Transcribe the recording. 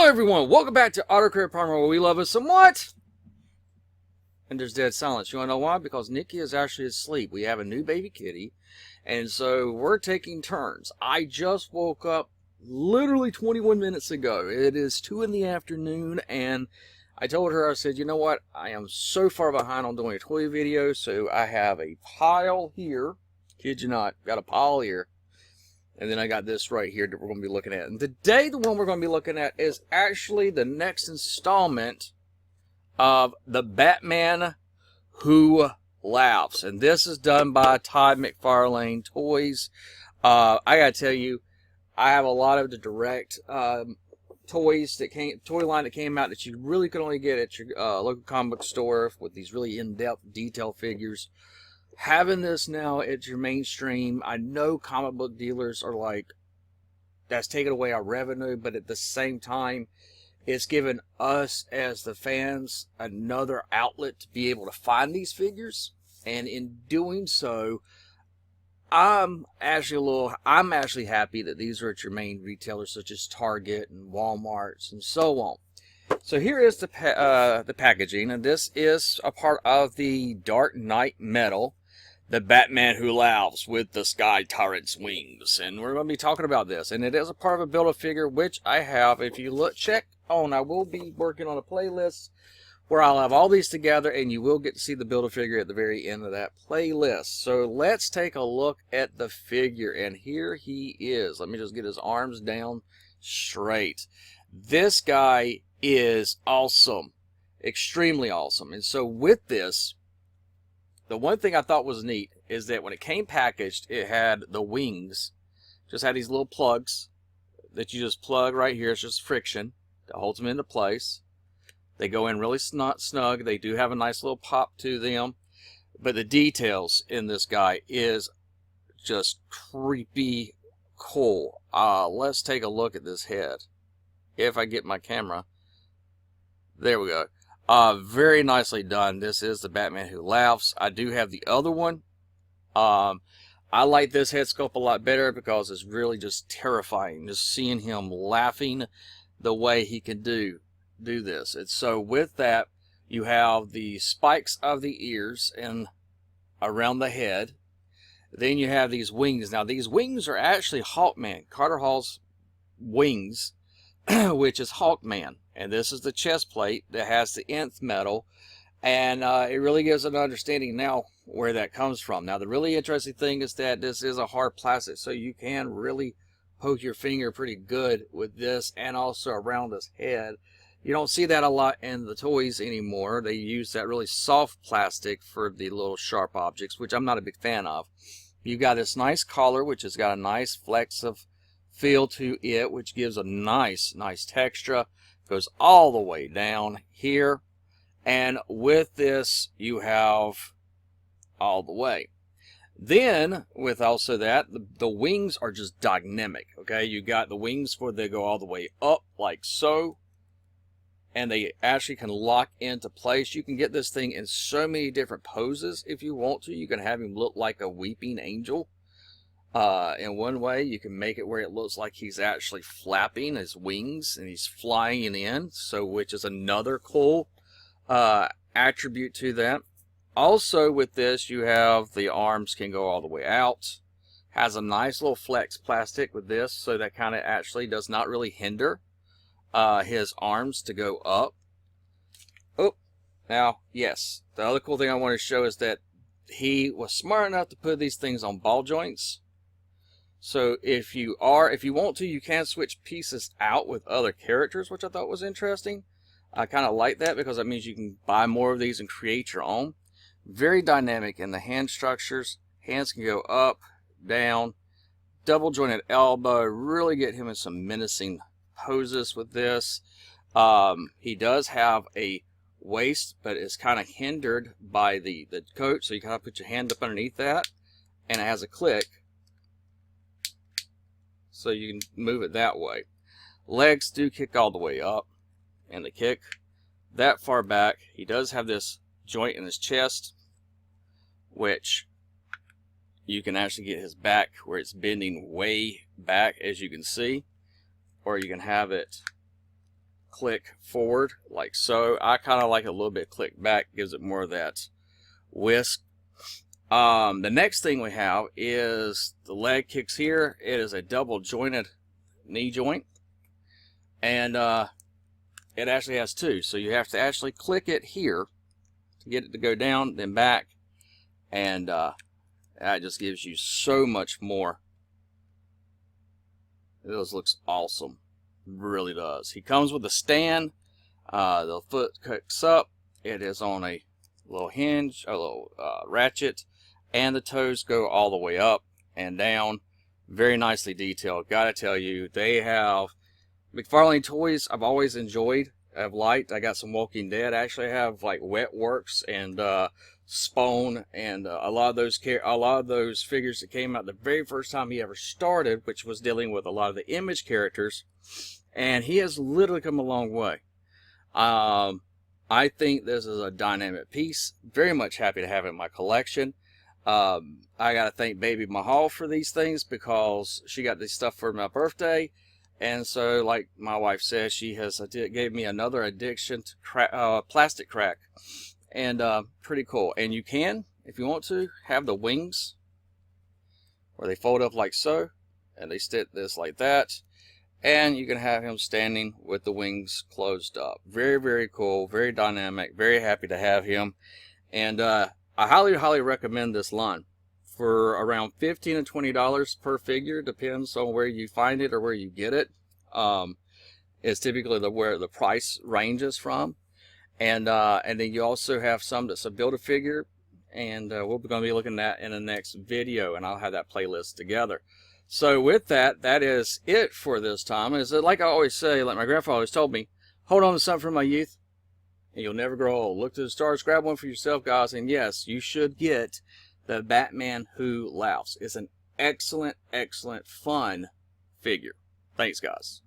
Hello everyone, welcome back to Autocorrect Primer, where we love us somewhat. And there's dead silence. You wanna know why? Because Nikki is actually asleep. We have a new baby kitty, and so we're taking turns. I just woke up literally 21 minutes ago. It is 2 in the afternoon, and I told her, I said, you know what? I am so far behind on doing a toy video, so I have a pile here. Kid you not, got a pile here. And then I got this right here that we're going to be looking at. And today, the one we're going to be looking at is actually the next installment of The Batman Who Laughs. And this is done by Todd McFarlane Toys. I got to tell you, I have a lot of the direct toys that toy line that came out that you really could only get at your local comic book store with these really in-depth detail figures. Having this now at your mainstream, I know comic book dealers are like, that's taking away our revenue, but at the same time, it's given us as the fans another outlet to be able to find these figures. And in doing so, I'm actually happy that these are at your main retailers such as Target and Walmart's and so on. So here is the packaging, and this is a part of the Dark Knight Metal. The Batman Who Laughs with the Sky Tyrant's wings. And we're going to be talking about this. And it is a part of a Build-A-Figure, which I have. If you look, check on, I will be working on a playlist where I'll have all these together, and you will get to see the Build-A-Figure at the very end of that playlist. So let's take a look at the figure. And here he is. Let me just get his arms down straight. This guy is awesome. Extremely awesome. And so with this, the one thing I thought was neat is that when it came packaged, it had the wings. Just had these little plugs that you just plug right here. It's just friction that holds them into place. They go in really snug. They do have a nice little pop to them. But the details in this guy is just creepy cool. Let's take a look at this head. If I get my camera. There we go. Very nicely done. This is the Batman Who Laughs. I do have the other one. I like this head sculpt a lot better because it's really just terrifying. Just seeing him laughing the way he can do this. And so with that, you have the spikes of the ears and around the head. Then you have these wings. Now these wings are actually Hawkman. Carter Hall's wings, which is Hawkman. And this is the chest plate that has the nth metal. And it really gives an understanding now where that comes from. Now, the really interesting thing is that this is a hard plastic, so you can really poke your finger pretty good with this and also around his head. You don't see that a lot in the toys anymore. They use that really soft plastic for the little sharp objects, which I'm not a big fan of. You've got this nice collar, which has got a nice flex of feel to it, which gives a nice texture. Goes all the way down here, and with this you have all the way. Then with also that, the wings are just dynamic. Okay, you got the wings where they go all the way up like so, and they actually can lock into place. You can get this thing in so many different poses if you want to. You can have him look like a weeping angel. In one way, you can make it where it looks like he's actually flapping his wings and he's flying in, so which is another cool attribute to that. Also with this, you have the arms can go all the way out. Has a nice little flex plastic with this, so that kind of actually does not really hinder his arms to go up. Oh, now, yes, the other cool thing I want to show is that he was smart enough to put these things on ball joints. So if you want to, you can switch pieces out with other characters, which I thought was interesting. I kind of like that because that means you can buy more of these and create your own. Very dynamic in the hand structures. Hands can go up, down, double jointed elbow. Really get him in some menacing poses with this. He does have a waist, but it's kind of hindered by the coat. So you kind of put your hand up underneath that, and it has a click. So you can move it that way. Legs do kick all the way up, and they kick that far back. He does have this joint in his chest, which you can actually get his back where it's bending way back, as you can see, or you can have it click forward like so. I kind of like it a little bit click back, gives it more of that whisk. The next thing we have is the leg kicks here. It is a double jointed knee joint, and it actually has two, so you have to actually click it here to get it to go down, then back, and that just gives you so much more. This looks awesome, really does. He comes with a stand. The foot kicks up. It is on a little hinge, a little ratchet, and the toes go all the way up and down. Very nicely detailed. Gotta tell you, they have McFarlane toys I've always enjoyed, I've liked. I got some Walking Dead. I actually have like Wet Works and Spawn, and a lot of those figures that came out the very first time he ever started, which was dealing with a lot of the Image characters, and he has literally come a long way. I think this is a dynamic piece. Very much happy to have it in my collection. I gotta thank Baby Mahal for these things, because she got this stuff for my birthday, and so like my wife says, she gave me another addiction to plastic crack. And pretty cool. And you can, if you want to, have the wings where they fold up like so, and they stick this like that, and you can have him standing with the wings closed up. Very, very cool, very dynamic, very happy to have him. And I highly recommend this line. For around $15 to $20 per figure, depends on where you find it or where you get it. It's typically where the price ranges from. And then you also have some that's a Build-A-Figure, and we're going to be looking at that in the next video, and I'll have that playlist together. So with that, that is it for this time. Is it like I always say, like my grandfather always told me, hold on to something from my youth, and you'll never grow old. Look to the stars, grab one for yourself, guys, and yes, you should get the Batman Who Laughs. It's an excellent, fun figure. Thanks, guys.